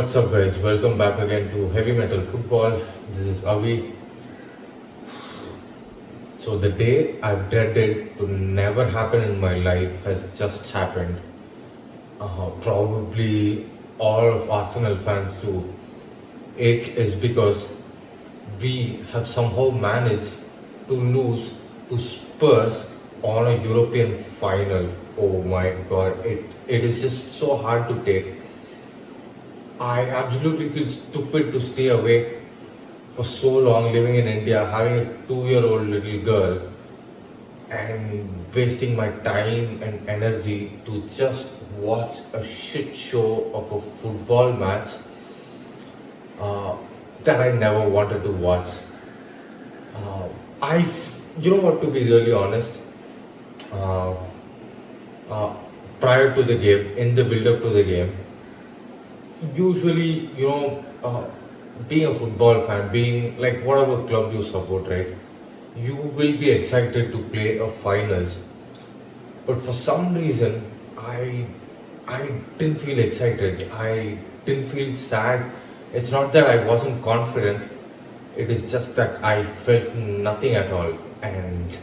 What's up, guys? Welcome back again to Heavy Metal Football. This is Avi. So, the day I've dreaded to never happen in my life has just happened. Probably all of Arsenal fans too. It is because we have somehow managed to lose to Spurs on a European final. Oh my god, it is just so hard to take. I absolutely feel stupid to stay awake for so long living in India, having a 2-year-old little girl, and wasting my time and energy to just watch a shit show of a football match that I never wanted to watch. Uh, you know what, to be really honest, uh, uh, prior to the game, in the build up to the game, usually, being a football fan, being like whatever club you support, right? You will be excited to play a finals, but for some reason, I didn't feel excited. I didn't feel sad. It's not that I wasn't confident. It is just that I felt nothing at all, and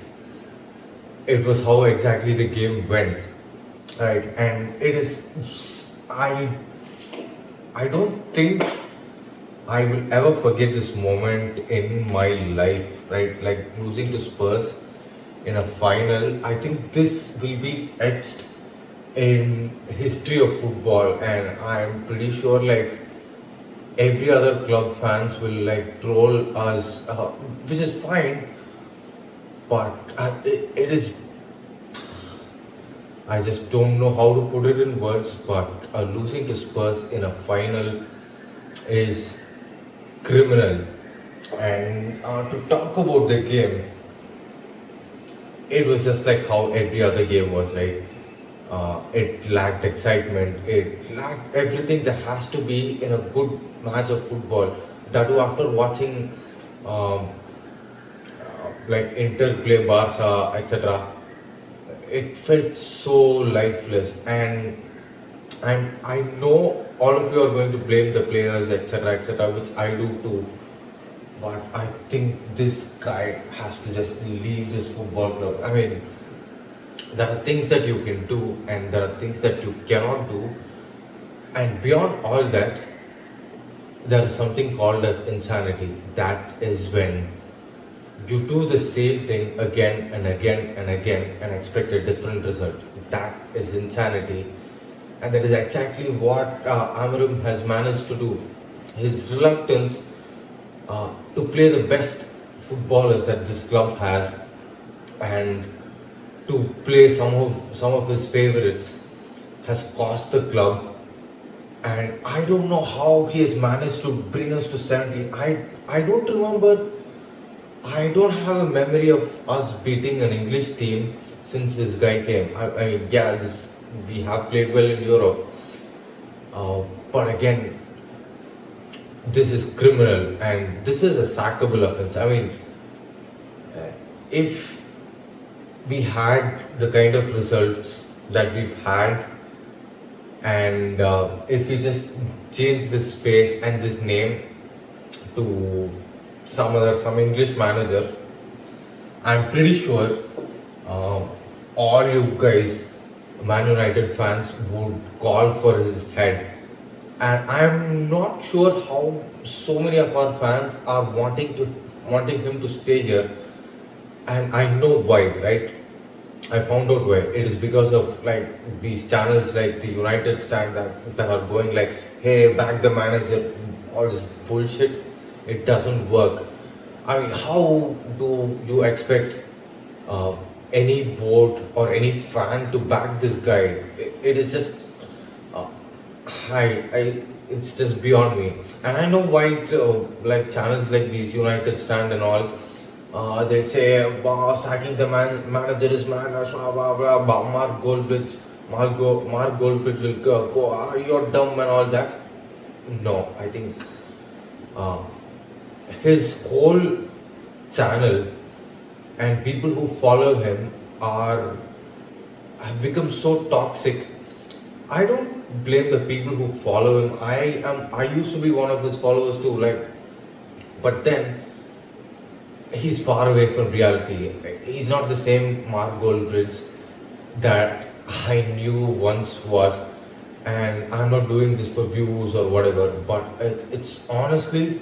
it was how exactly the game went, right? And it is I don't think I will ever forget this moment in my life, right? Like losing to Spurs in a final. I think this will be etched in history of football, and I'm pretty sure like every other club fans will like troll us, which is fine. But it is. I just don't know how to put it in words. But losing to Spurs in a final is criminal. And to talk about the game, it was just like how every other game was, right? It lacked excitement, it lacked everything that has to be in a good match of football. That too, after watching like Inter play Barca, etc., it felt so lifeless. And I know all of you are going to blame the players, etc., which I do too. But I think this guy has to just leave this football club. I mean, there are things that you can do, and there are things that you cannot do. And beyond all that, there is something called as insanity. That is when you do the same thing again and again and again and expect a different result. That is insanity. And that is exactly what Amarim has managed to do. His reluctance to play the best footballers that this club has, and to play some of his favorites, has cost the club. And I don't know how he has managed to bring us to 70. I don't remember. I don't have a memory of us beating an English team since this guy came. Yeah, this we have played well in Europe, but again, this is criminal and this is a sackable offense. I mean, if we had the kind of results that we've had, and if we just change this face and this name to some English manager, I'm pretty sure all you guys, Man United fans, would call for his head. And I'm not sure how so many of our fans are wanting him to stay here. And I know why, right? I found out why. It is because of like these channels like the United Stand that are going like, hey, back the manager, all this bullshit. It doesn't work. I mean, how do you expect uh, any board or any fan to back this guy? It is just, uh, it's just beyond me. And I know why, like channels like these United Stand and all, they'll say, wow, sacking the manager is madness, blah, blah, blah, blah, Mark Goldbridge will go, you're dumb and all that. No, I think uh, his whole channel and people who follow him are have become so toxic. I don't blame the people who follow him. I used to be one of his followers too, like, but then he's far away from reality. He's not the same Mark Goldbridge that I knew once was. And I'm not doing this for views or whatever, but it's honestly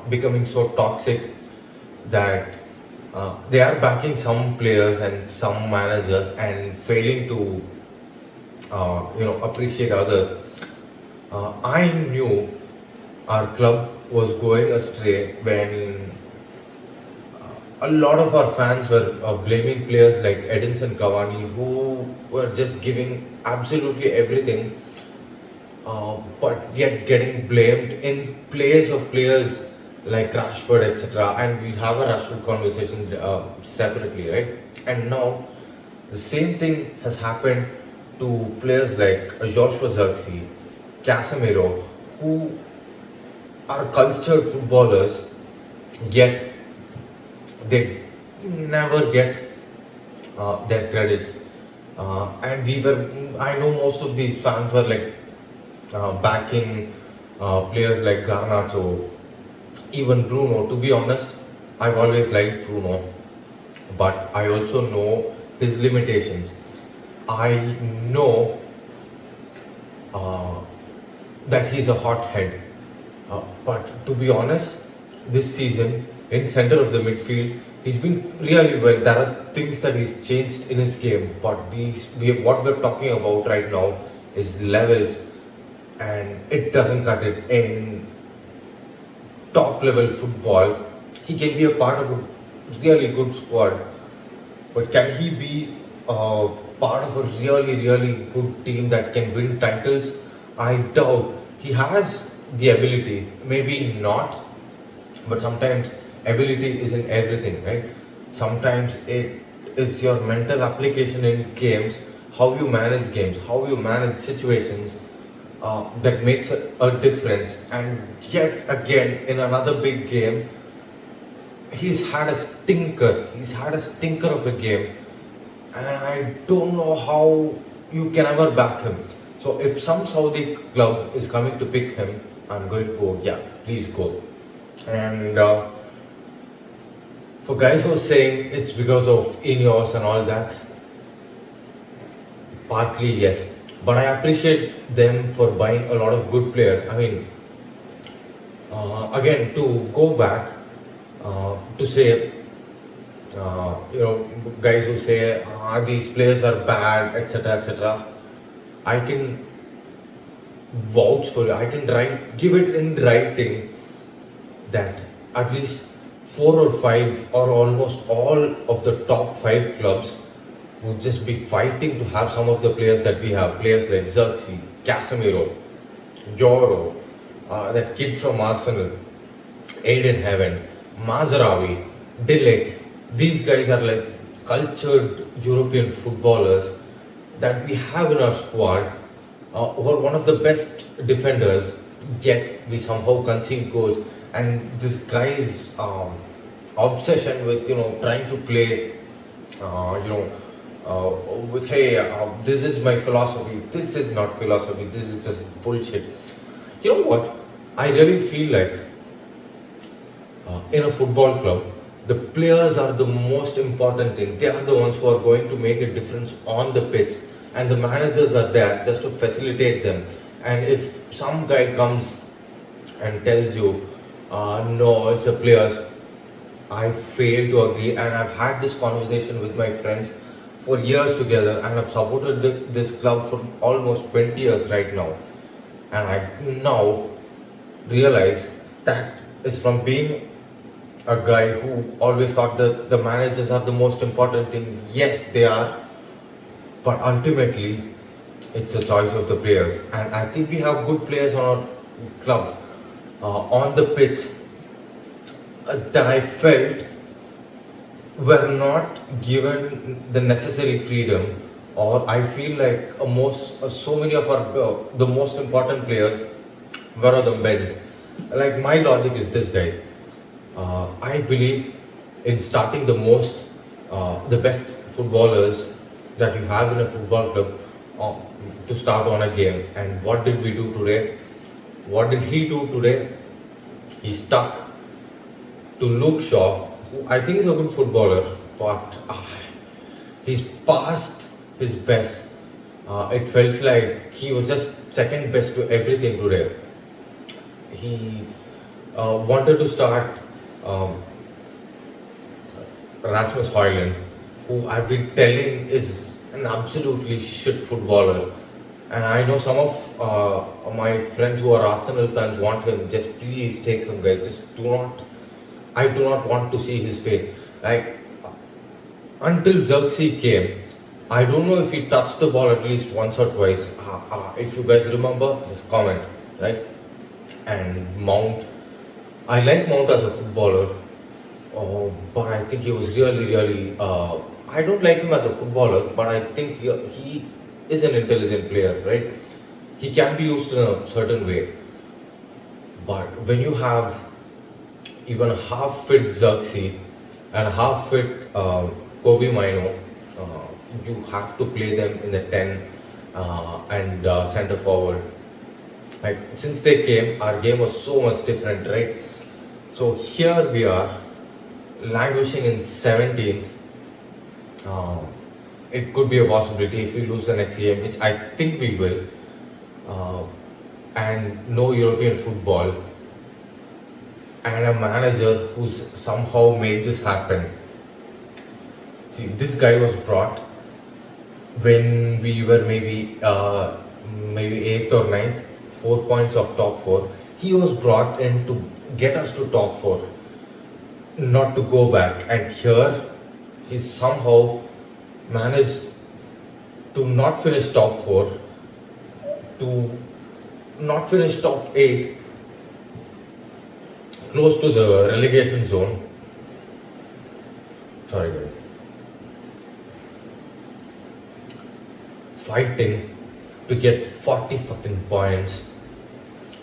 becoming so toxic that they are backing some players and some managers and failing to appreciate others. I knew our club was going astray when a lot of our fans were blaming players like Edinson Cavani, who were just giving absolutely everything, but yet getting blamed in place of players like Rashford, etc. And we have a Rashford conversation separately, right? And now the same thing has happened to players like Joshua Zirkzee, Casemiro, who are cultured footballers, yet they never get their credits. And I know most of these fans were like backing players like Garnacho, even Bruno. To be honest, I've always liked Bruno, but I also know his limitations. I know uh, that he's a hothead, but to be honest, this season in center of the midfield, he's been really well. There are things that he's changed in his game, but what we're talking about right now is levels, and it doesn't cut it in top level football. He can be a part of a really good squad, but can he be part of a really good team that can win titles? I doubt. He has the ability, maybe not, but sometimes ability isn't everything, right? Sometimes it is your mental application in games, how you manage games, how you manage situations, that makes a difference. And yet again, in another big game, he's had a stinker. He's had a stinker of a game, and I don't know how you can ever back him. So if some Saudi club is coming to pick him, I'm going to go. Yeah, please go. And for guys who are saying it's because of Ineos and all that, partly yes, but I appreciate them for buying a lot of good players. I mean, again, to go back to say, guys who say these players are bad, etc., etc. I can vouch for it. I can give it in writing that at least four or five, or almost all of the top five clubs would just be fighting to have some of the players that we have. Players like Zirkzee, Casemiro, Joro, that kid from Arsenal, Aiden Heaven, Mazarawi, Dillett. These guys are like cultured European footballers that we have in our squad, who are one of the best defenders, yet we somehow concede goals. And this guy's obsession with trying to play, with hey, this is my philosophy. This is not philosophy. This is just bullshit. You know what? I really feel like in a football club, the players are the most important thing. They are the ones who are going to make a difference on the pitch, and the managers are there just to facilitate them. And if some guy comes and tells you, no, it's the players, I fail to agree. And I've had this conversation with my friends for years together, and I've supported this club for almost 20 years right now. And I now realize that is from being a guy who always thought that the managers are the most important thing. Yes, they are, but ultimately, it's a choice of the players. And I think we have good players on our club, on the pitch, that I felt were not given the necessary freedom. Or I feel like so many of our the most important players were on the bench. Like, my logic is this, guys. I believe in starting the best footballers that you have in a football club to start on a game. And what did we do today? What did he do today? He stuck to Luke Shaw, who I think is a good footballer, but he's past his best. It felt like he was just second best to everything today. He wanted to start um, Rasmus Højlund, who I've been telling is an absolutely shit footballer. And I know some of my friends who are Arsenal fans want him. Just please take him, guys. Just do not. I do not want to see his face. Like until Xerxes came, I don't know if he touched the ball at least once or twice. If you guys remember, just comment, right? And Mount, I like Mount as a footballer, but I think he was really. I don't like him as a footballer, but I think he is an intelligent player, right? He can be used in a certain way. But when you have even a half fit Xerxes and half fit Kobe Mino, you have to play them in the 10 and center forward. Like since they came, our game was so much different, right? So here we are, languishing in 17th. It could be a possibility if we lose the next game, which I think we will. And no European football, and a manager who's somehow made this happen. See, this guy was brought when we were maybe eighth or ninth, 4 points of top four. He was brought in to get us to top four, not to go back. And here, he's somehow managed to not finish top four, to not finish top eight, close to the relegation zone. Sorry, guys. Fighting to get 40 fucking points,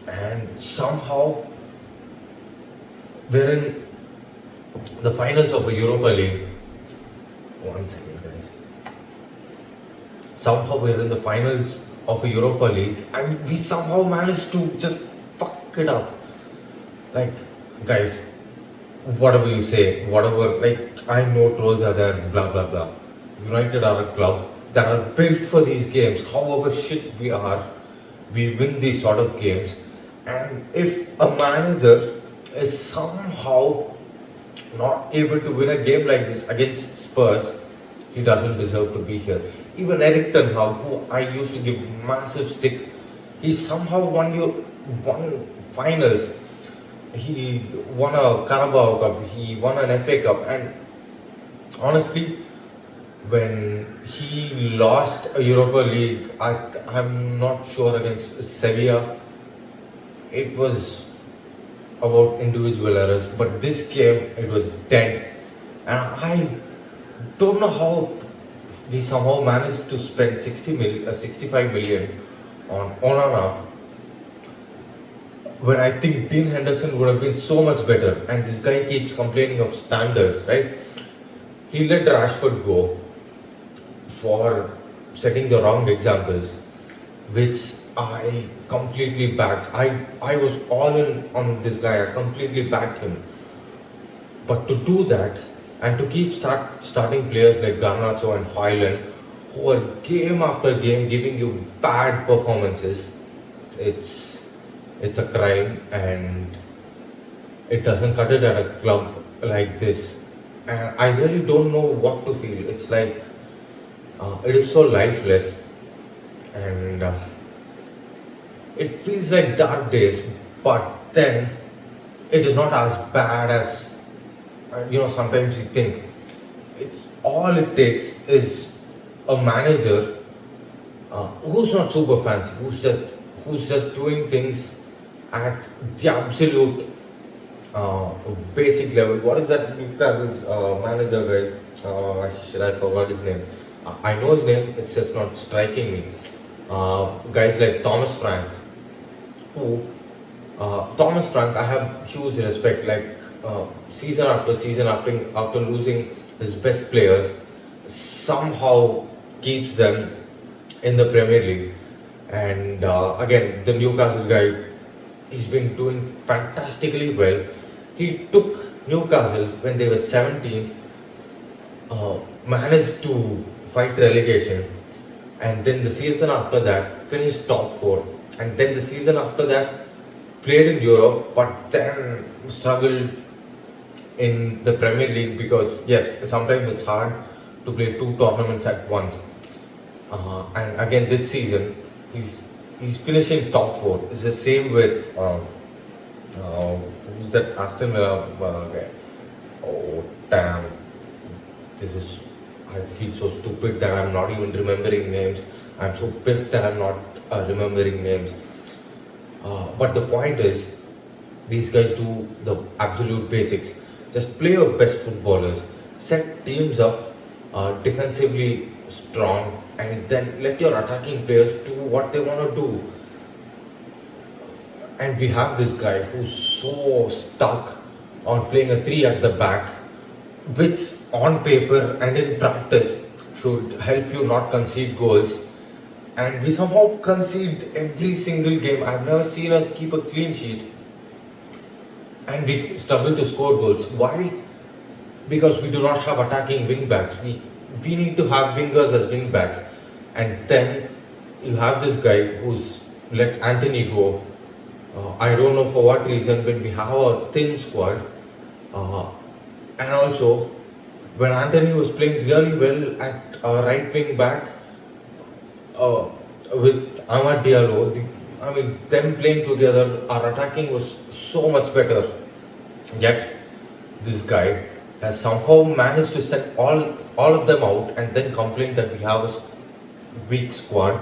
and somehow we're in the finals of a Europa League. One second, guys. Somehow we're in the finals of a Europa League, and we somehow managed to just fuck it up. Like, guys, whatever you say, whatever, like, I know trolls are there, blah blah blah. United are a club that are built for these games. However shit we are, we win these sort of games. And if a manager is somehow not able to win a game like this against Spurs, he doesn't deserve to be here. Even Eric Ten Hag, who I used to give massive stick, he somehow won finals. He won a Carabao Cup, he won an FA Cup, and honestly, when he lost a Europa League, I'm not sure against Sevilla, it was about individual errors, but this game it was dead, and I don't know how we somehow managed to spend 65 million on Onana, when I think Dean Henderson would have been so much better. And this guy keeps complaining of standards, right? He let Rashford go for setting the wrong examples, which I completely backed. I was all in on this guy. I completely backed him. But to do that and to keep starting players like Garnacho and Højlund, who are game after game giving you bad performances, it's a crime, and it doesn't cut it at a club like this. And I really don't know what to feel. It's like it is so lifeless, and it feels like dark days. But then it is not as bad as sometimes you think. It's all it takes is a manager who's not super fancy, who's just doing things at the absolute basic level. What is that Newcastle's manager, guys? I forgot his name. I know his name, it's just not striking me. Guys like Thomas Frank, who Thomas Frank, I have huge respect. Like season after season, after losing his best players, somehow keeps them in the Premier League. And again, the Newcastle guy, he's been doing fantastically well. He took Newcastle when they were 17th, managed to fight relegation, and then the season after that finished top four, and then the season after that played in Europe, but then struggled in the Premier League because yes, sometimes it's hard to play two tournaments at once. And again, this season he's finishing top four. It's the same with who's that Aston Villa guy? Oh damn! This is I feel so stupid that I'm not even remembering names. I'm so pissed that I'm not remembering names. But the point is, these guys do the absolute basics. Just play your best footballers, set teams up defensively strong, and then let your attacking players do what they want to do. And we have this guy who's so stuck on playing a three at the back, which on paper and in practice should help you not concede goals. And we somehow concede every single game. I've never seen us keep a clean sheet and we struggle to score goals. Why? Because we do not have attacking wing backs. We need to have wingers as wing backs. And then you have this guy who's let Anthony go. I don't know for what reason when we have a thin squad. And also, when Anthony was playing really well at right wing back with Amad Diallo, them playing together, our attacking was so much better. Yet, this guy has somehow managed to set all of them out and then complain that we have a weak squad.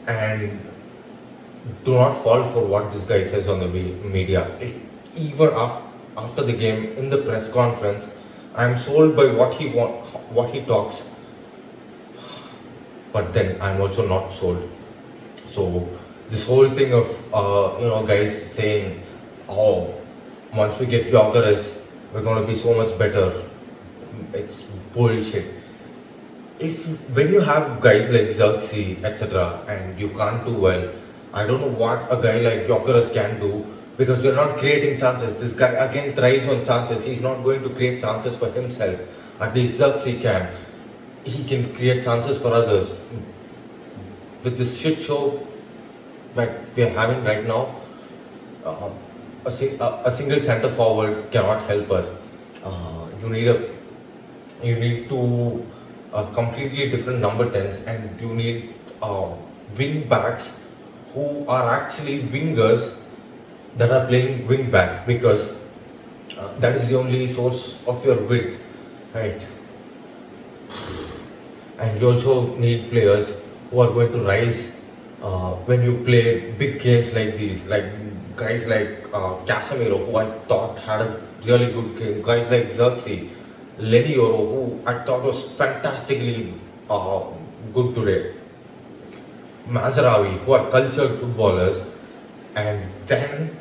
And do not fall for what this guy says on the media. Even after the game in the press conference, I'm sold by what he talks, but then I'm also not sold. So this whole thing of guys saying, "Oh, once we get Gyökeres, we're gonna be so much better," it's bullshit. If when you have guys like Xerxes, etc., and you can't do well, I don't know what a guy like Gyökeres can do because you're not creating chances. This guy again thrives on chances. He's not going to create chances for himself. At least Xerxes can. He can create chances for others. With this shit show that we are having right now, a single centre forward cannot help us. You need two completely different number 10s, and you need wing backs who are actually wingers that are playing wing back because that is the only source of your width, right? And you also need players who are going to rise when you play big games like these, like guys like Casemiro, who I thought had a really good game, guys like Xerxes, Lenny Yoro, who I thought was fantastically good today, Mazarawi, who are cultured footballers, and then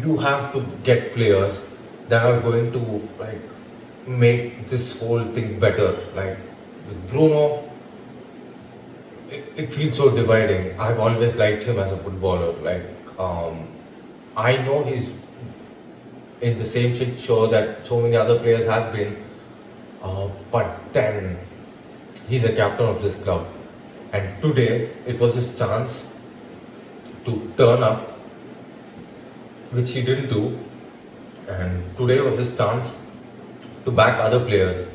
you have to get players that are going to like make this whole thing better. Like with Bruno, it feels so dividing. I've always liked him as a footballer. I know he's in the same shit show that so many other players have been, but then he's a captain of this club, and today it was his chance to turn up, which he didn't do, and today was his chance to back other players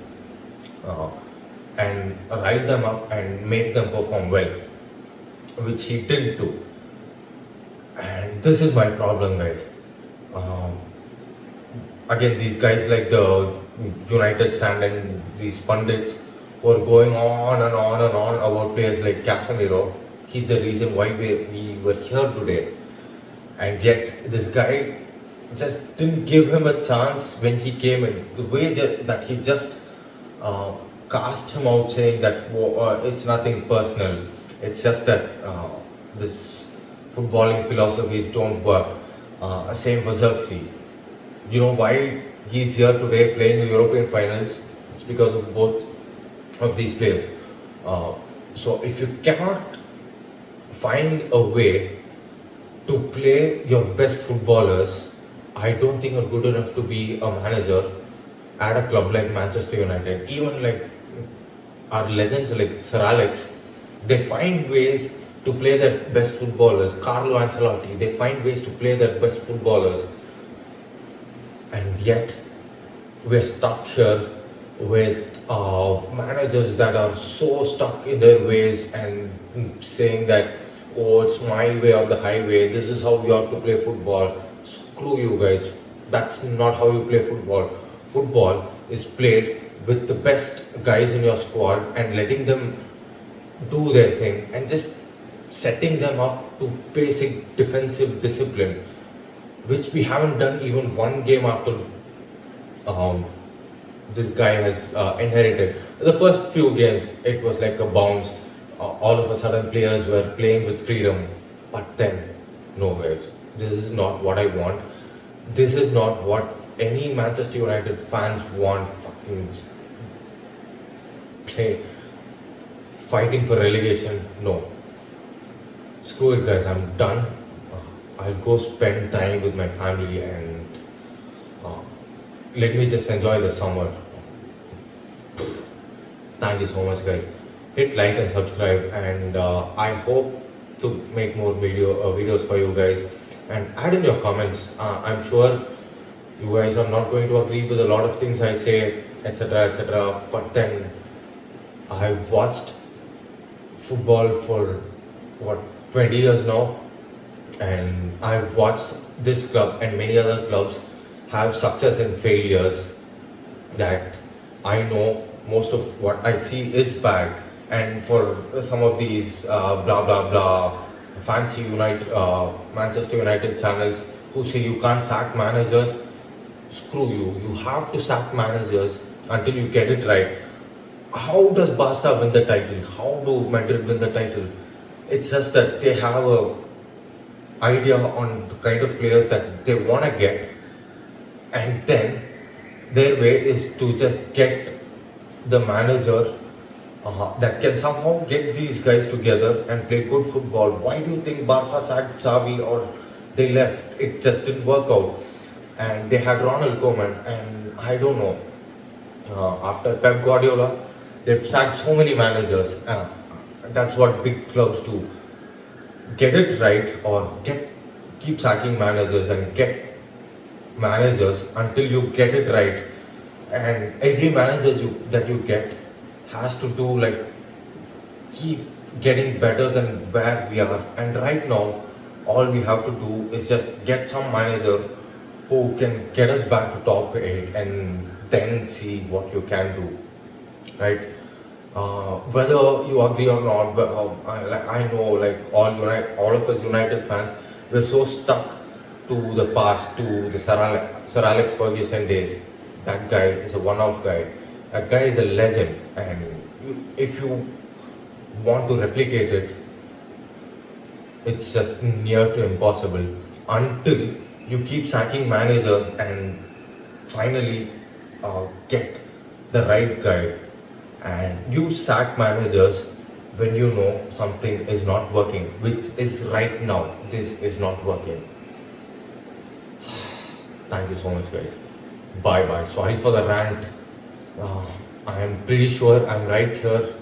and rile them up and make them perform well, which he didn't do. And this is my problem, guys. Again, these guys like the United stand and these pundits who are going on and on and on about players like Casemiro. He's the reason why we were here today. And yet, this guy just didn't give him a chance when he came in. The way that he just cast him out, saying that it's nothing personal. It's just that this footballing philosophies don't work. Same for Xerxes. You know why he's here today playing the European finals? It's because of both of these players. So if you cannot find a way to play your best footballers, I don't think you're good enough to be a manager at a club like Manchester United. Even like our legends like Sir Alex, they find ways to play their best footballers. Carlo Ancelotti, they find ways to play their best footballers, and yet we're stuck here with managers that are so stuck in their ways and saying that, oh, it's my way or the highway, this is how you have to play football. Screw you guys, that's not how you play football. Football is played with the best guys in your squad and letting them do their thing and just setting them up to basic defensive discipline, which we haven't done even one game after um, this guy has inherited. The first few games, it was like a bounce. All of a sudden, players were playing with freedom. But then, no guys, this is not what I want. This is not what any Manchester United fans want. Fucking play, fighting for relegation. No, screw it, guys. I'm done. I'll go spend time with my family and uh, let me just enjoy the summer. Thank you so much, guys. Hit like and subscribe, and I hope to make more videos for you guys. And add in your comments. I'm sure you guys are not going to agree with a lot of things I say, etc., etc. But then I've watched football for what 20 years now, and I've watched this club and many other clubs have success and failures that I know most of what I see is bad. And for some of these blah blah blah fancy Manchester United channels who say you can't sack managers, screw you. You have to sack managers until you get it right. How does Barca win the title? How do Madrid win the title? It's just that they have a idea on the kind of players that they want to get, and then their way is to just get the manager that can somehow get these guys together and play good football. Why do you think Barca sacked Xavi or they left? It just didn't work out. And they had Ronald Koeman, and I don't know. After Pep Guardiola, they've sacked so many managers. That's what big clubs do. Get it right, or keep sacking managers and get managers until you get it right. And every manager that you get has to do like keep getting better than where we are. And right now, all we have to do is just get some manager who can get us back to top 8, and then see what you can do, right? Whether you agree or not, but I know like all of us United fans, we're so stuck to the past, to the Sir Alex Ferguson days. That guy is a one-off guy. That guy is a legend, and if you want to replicate it, it's just near to impossible until you keep sacking managers and finally get the right guy. And you sack managers when you know something is not working, which is right now. This is not working. Thank you so much, guys. Bye bye. Sorry for the rant. I am pretty sure I'm right here.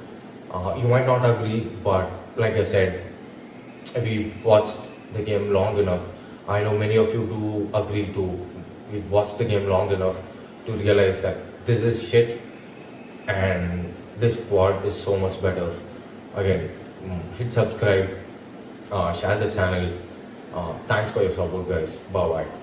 You might not agree, but like I said, we've watched the game long enough. I know many of you do agree too. We've watched the game long enough to realize that this is shit and this squad is so much better. Again, hit subscribe, share the channel. Thanks for your support, guys. Bye bye.